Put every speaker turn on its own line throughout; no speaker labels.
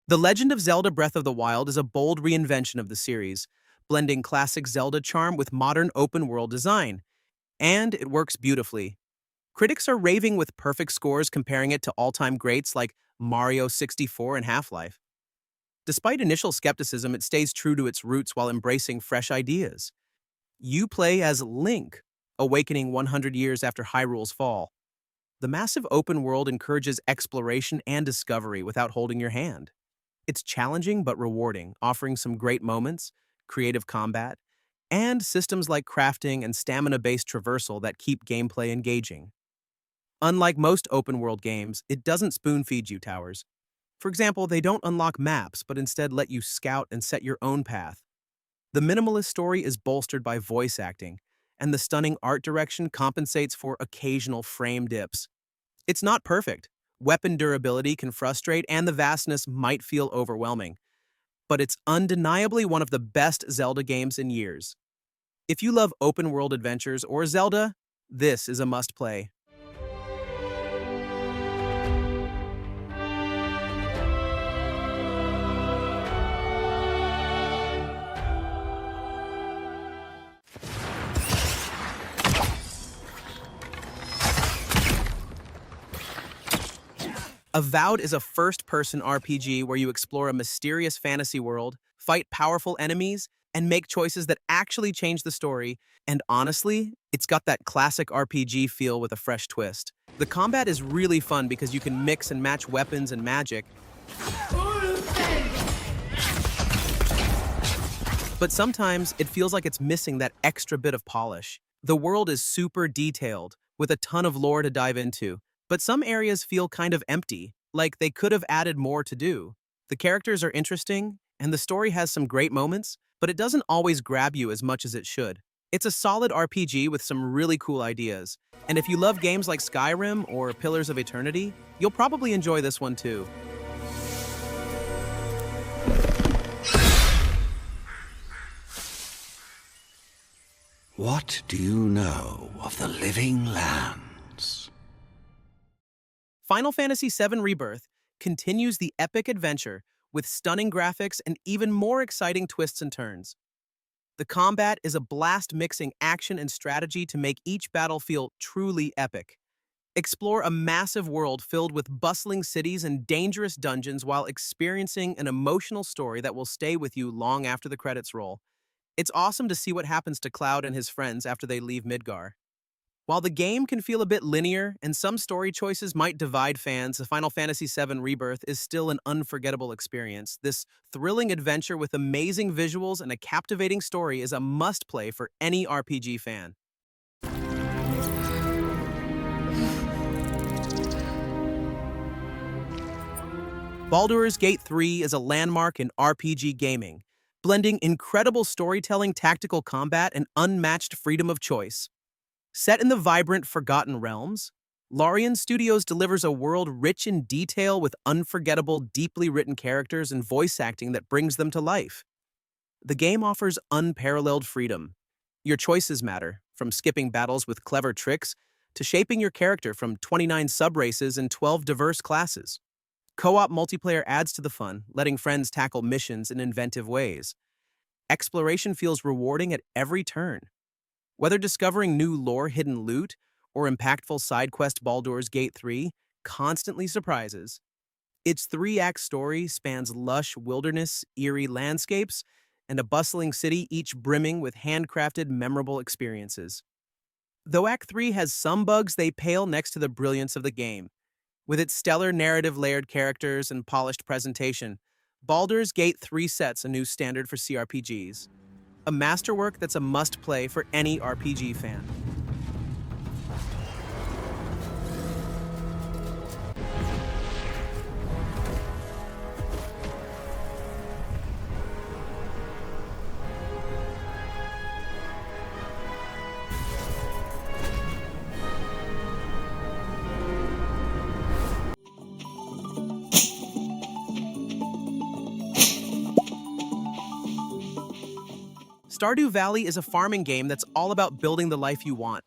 The Legend of Zelda Breath of the Wild is a bold reinvention of the series, blending classic Zelda charm with modern open world design, and it works beautifully. Critics are raving with perfect scores comparing it to all time greats like Mario 64 and Half Life. Despite initial skepticism, it stays true to its roots while embracing fresh ideas. You play as Link, awakening 100 years after Hyrule's fall. The massive open world encourages exploration and discovery without holding your hand. It's challenging but rewarding, offering some great moments, creative combat, and systems like crafting and stamina-based traversal that keep gameplay engaging. Unlike most open-world games, it doesn't spoon-feed you towers. For example, they don't unlock maps, but instead let you scout and set your own path. The minimalist story is bolstered by voice acting, and the stunning art direction compensates for occasional frame dips. It's not perfect. Weapon durability can frustrate, and the vastness might feel overwhelming. But it's undeniably one of the best Zelda games in years. If you love open-world adventures or Zelda, this is a must-play. Avowed is a first-person RPG where you explore a mysterious fantasy world, fight powerful enemies, and make choices that actually change the story. And honestly, it's got that classic RPG feel with a fresh twist. The combat is really fun because you can mix and match weapons and magic, but sometimes it feels like it's missing that extra bit of polish. The world is super detailed, with a ton of lore to dive into, but some areas feel kind of empty, like they could have added more to do. The characters are interesting, and the story has some great moments, but it doesn't always grab you as much as it should. It's a solid RPG with some really cool ideas, and if you love games like Skyrim or Pillars of Eternity, you'll probably enjoy this one too.
What do you know of the living lands?
Final Fantasy VII Rebirth continues the epic adventure with stunning graphics and even more exciting twists and turns. The combat is a blast mixing action and strategy to make each battle feel truly epic. Explore a massive world filled with bustling cities and dangerous dungeons while experiencing an emotional story that will stay with you long after the credits roll. It's awesome to see what happens to Cloud and his friends after they leave Midgar. While the game can feel a bit linear and some story choices might divide fans, the Final Fantasy VII Rebirth is still an unforgettable experience. This thrilling adventure with amazing visuals and a captivating story is a must-play for any RPG fan. Baldur's Gate 3 is a landmark in RPG gaming, blending incredible storytelling, tactical combat, and unmatched freedom of choice. Set in the vibrant Forgotten Realms, Larian Studios delivers a world rich in detail with unforgettable, deeply written characters and voice acting that brings them to life. The game offers unparalleled freedom. Your choices matter, from skipping battles with clever tricks to shaping your character from 29 sub-races and 12 diverse classes. Co-op multiplayer adds to the fun, letting friends tackle missions in inventive ways. Exploration feels rewarding at every turn. Whether discovering new lore, hidden loot, or impactful side quest, Baldur's Gate 3 constantly surprises. Its three-act story spans lush wilderness, eerie landscapes, and a bustling city, each brimming with handcrafted, memorable experiences. Though Act 3 has some bugs, they pale next to the brilliance of the game. With its stellar narrative, layered characters, and polished presentation, Baldur's Gate 3 sets a new standard for CRPGs. A masterwork that's a must-play for any RPG fan. Stardew Valley is a farming game that's all about building the life you want,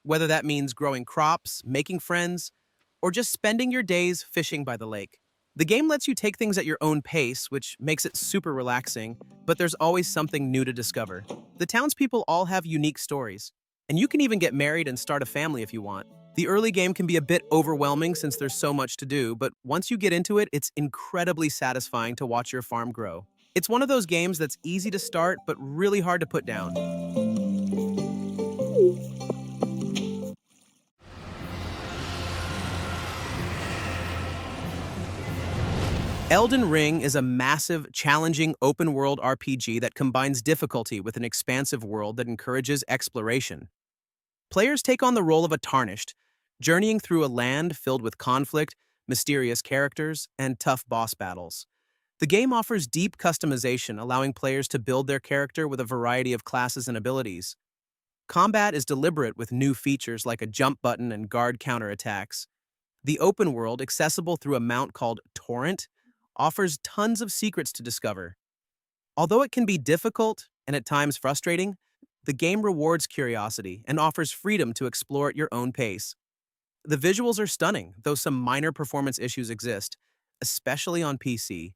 whether that means growing crops, making friends, or just spending your days fishing by the lake. The game lets you take things at your own pace, which makes it super relaxing, but there's always something new to discover. The townspeople all have unique stories, and you can even get married and start a family if you want. The early game can be a bit overwhelming since there's so much to do, but once you get into it, it's incredibly satisfying to watch your farm grow. It's one of those games that's easy to start, but really hard to put down. Elden Ring is a massive, challenging open-world RPG that combines difficulty with an expansive world that encourages exploration. Players take on the role of a Tarnished, journeying through a land filled with conflict, mysterious characters, and tough boss battles. The game offers deep customization, allowing players to build their character with a variety of classes and abilities. Combat is deliberate with new features like a jump button and guard counterattacks. The open world, accessible through a mount called Torrent, offers tons of secrets to discover. Although it can be difficult and at times frustrating, the game rewards curiosity and offers freedom to explore at your own pace. The visuals are stunning, though some minor performance issues exist, especially on PC.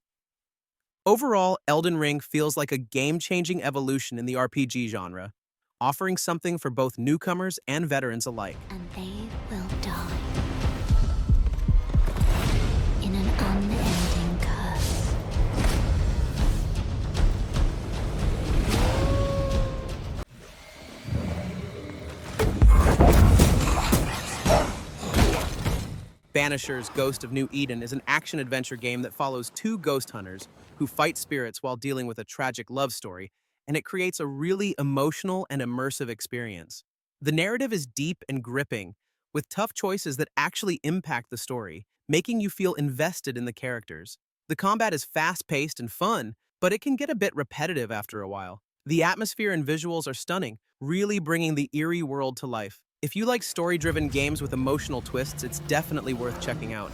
Overall, Elden Ring feels like a game-changing evolution in the RPG genre, offering something for both newcomers and veterans alike.
And they will die in an unending curse.
Banisher's Ghost of New Eden is an action-adventure game that follows two ghost hunters who fight spirits while dealing with a tragic love story, and it creates a really emotional and immersive experience. The narrative is deep and gripping, with tough choices that actually impact the story, making you feel invested in the characters. The combat is fast-paced and fun, but it can get a bit repetitive after a while. The atmosphere and visuals are stunning, really bringing the eerie world to life. If you like story-driven games with emotional twists, it's definitely worth checking out.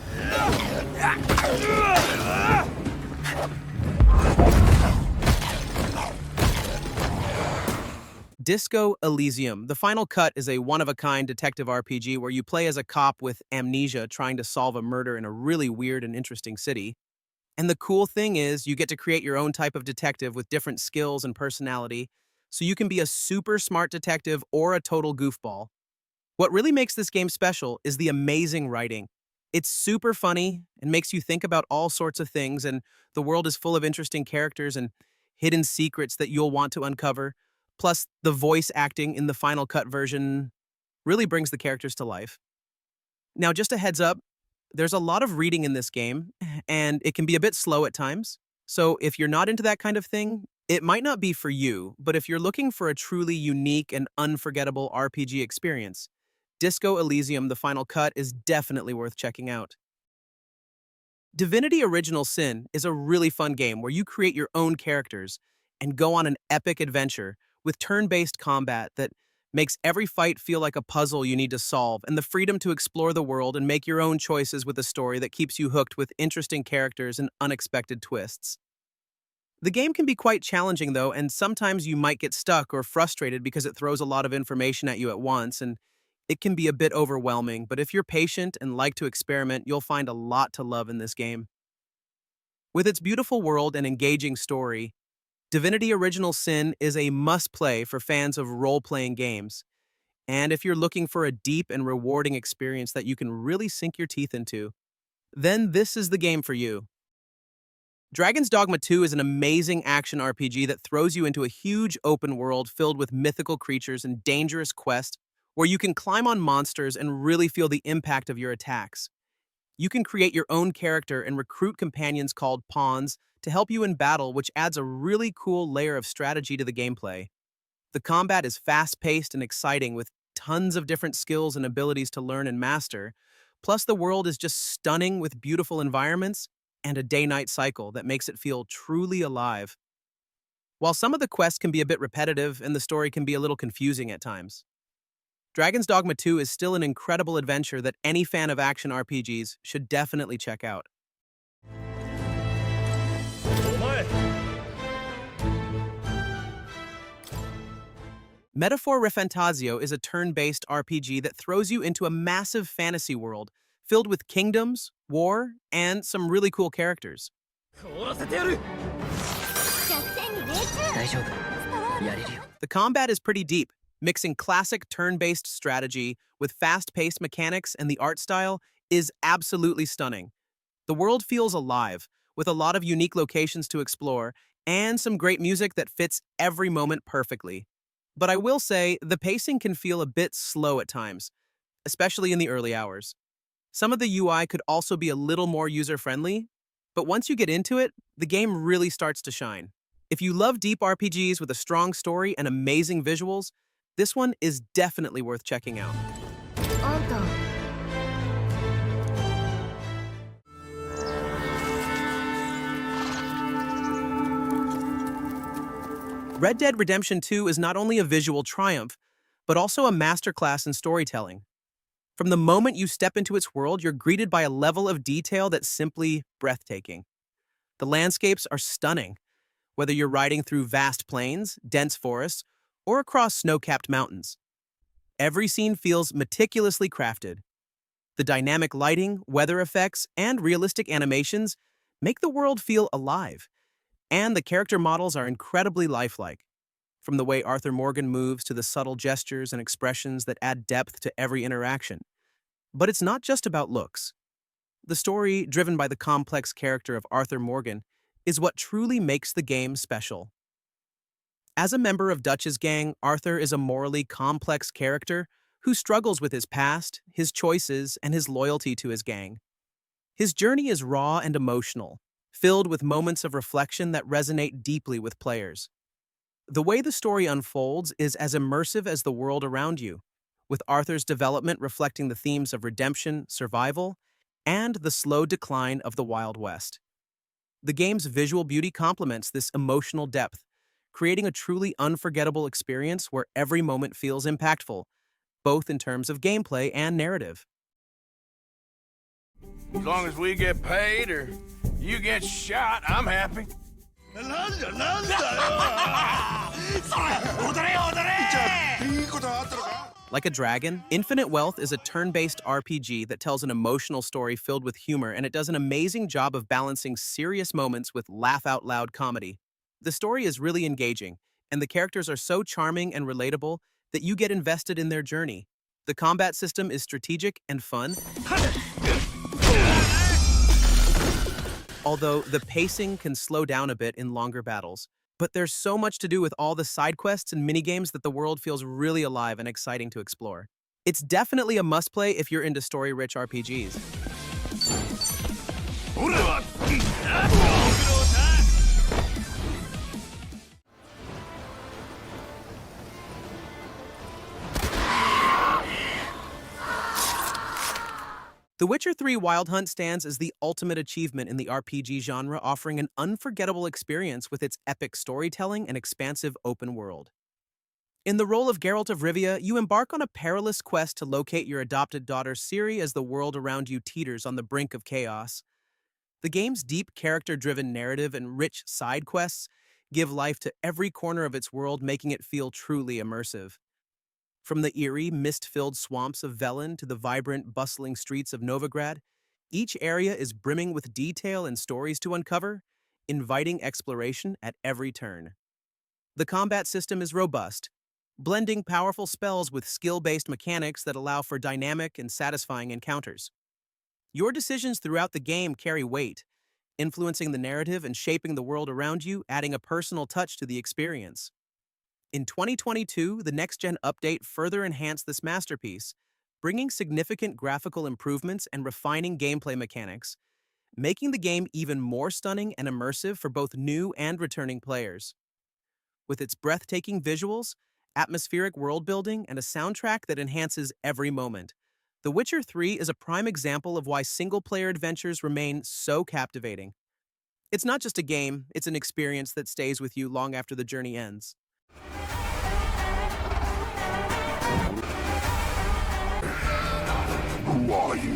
Disco Elysium. The Final Cut is a one-of-a-kind detective RPG where you play as a cop with amnesia trying to solve a murder in a really weird and interesting city. And the cool thing is, you get to create your own type of detective with different skills and personality, so you can be a super smart detective or a total goofball. What really makes this game special is the amazing writing. It's super funny and makes you think about all sorts of things, and the world is full of interesting characters and hidden secrets that you'll want to uncover. Plus, the voice acting in the Final Cut version really brings the characters to life. Now, just a heads up, there's a lot of reading in this game, and it can be a bit slow at times. So if you're not into that kind of thing, it might not be for you, but if you're looking for a truly unique and unforgettable RPG experience, Disco Elysium: The Final Cut is definitely worth checking out. Divinity Original Sin is a really fun game where you create your own characters and go on an epic adventure with turn-based combat that makes every fight feel like a puzzle you need to solve, and the freedom to explore the world and make your own choices with a story that keeps you hooked with interesting characters and unexpected twists. The game can be quite challenging, though, and sometimes you might get stuck or frustrated because it throws a lot of information at you at once, and it can be a bit overwhelming, but if you're patient and like to experiment, you'll find a lot to love in this game. With its beautiful world and engaging story, Divinity Original Sin is a must-play for fans of role-playing games. And if you're looking for a deep and rewarding experience that you can really sink your teeth into, then this is the game for you. Dragon's Dogma 2 is an amazing action RPG that throws you into a huge open world filled with mythical creatures and dangerous quests where you can climb on monsters and really feel the impact of your attacks. You can create your own character and recruit companions called pawns to help you in battle, which adds a really cool layer of strategy to the gameplay. The combat is fast-paced and exciting with tons of different skills and abilities to learn and master. Plus, the world is just stunning with beautiful environments and a day-night cycle that makes it feel truly alive. While some of the quests can be a bit repetitive and the story can be a little confusing at times, Dragon's Dogma 2 is still an incredible adventure that any fan of action RPGs should definitely check out. Metaphor Refantasio is a turn-based RPG that throws you into a massive fantasy world filled with kingdoms, war, and some really cool characters. The combat is pretty deep, mixing classic turn-based strategy with fast-paced mechanics, and the art style is absolutely stunning. The world feels alive, with a lot of unique locations to explore, and some great music that fits every moment perfectly. But I will say, the pacing can feel a bit slow at times, especially in the early hours. Some of the UI could also be a little more user-friendly, but once you get into it, the game really starts to shine. If you love deep RPGs with a strong story and amazing visuals, this one is definitely worth checking out. Red Dead Redemption 2 is not only a visual triumph, but also a masterclass in storytelling. From the moment you step into its world, you're greeted by a level of detail that's simply breathtaking. The landscapes are stunning, whether you're riding through vast plains, dense forests, or across snow-capped mountains. Every scene feels meticulously crafted. The dynamic lighting, weather effects, and realistic animations make the world feel alive, and the character models are incredibly lifelike. From the way Arthur Morgan moves to the subtle gestures and expressions that add depth to every interaction. But it's not just about looks. The story, driven by the complex character of Arthur Morgan, is what truly makes the game special. As a member of Dutch's gang, Arthur is a morally complex character who struggles with his past, his choices, and his loyalty to his gang. His journey is raw and emotional, filled with moments of reflection that resonate deeply with players. The way the story unfolds is as immersive as the world around you, with Arthur's development reflecting the themes of redemption, survival, and the slow decline of the Wild West. The game's visual beauty complements this emotional depth, creating a truly unforgettable experience where every moment feels impactful, both in terms of gameplay and narrative.
As long as we get paid or you get shot, I'm happy.
Like a Dragon, Infinite Wealth is a turn-based RPG that tells an emotional story filled with humor, and it does an amazing job of balancing serious moments with laugh-out-loud comedy. The story is really engaging, and the characters are so charming and relatable that you get invested in their journey. The combat system is strategic and fun, although the pacing can slow down a bit in longer battles. But there's so much to do with all the side quests and minigames that the world feels really alive and exciting to explore. It's definitely a must-play if you're into story-rich RPGs. The Witcher 3 Wild Hunt stands as the ultimate achievement in the RPG genre, offering an unforgettable experience with its epic storytelling and expansive open world. In the role of Geralt of Rivia, you embark on a perilous quest to locate your adopted daughter Ciri as the world around you teeters on the brink of chaos. The game's deep character-driven narrative and rich side quests give life to every corner of its world, making it feel truly immersive. From the eerie, mist-filled swamps of Velen to the vibrant, bustling streets of Novigrad, each area is brimming with detail and stories to uncover, inviting exploration at every turn. The combat system is robust, blending powerful spells with skill-based mechanics that allow for dynamic and satisfying encounters. Your decisions throughout the game carry weight, influencing the narrative and shaping the world around you, adding a personal touch to the experience. In 2022, the next-gen update further enhanced this masterpiece, bringing significant graphical improvements and refining gameplay mechanics, making the game even more stunning and immersive for both new and returning players. With its breathtaking visuals, atmospheric world-building, and a soundtrack that enhances every moment, The Witcher 3 is a prime example of why single-player adventures remain so captivating. It's not just a game, it's an experience that stays with you long after the journey ends.
Who are you?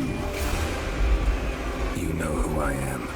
You know who I am.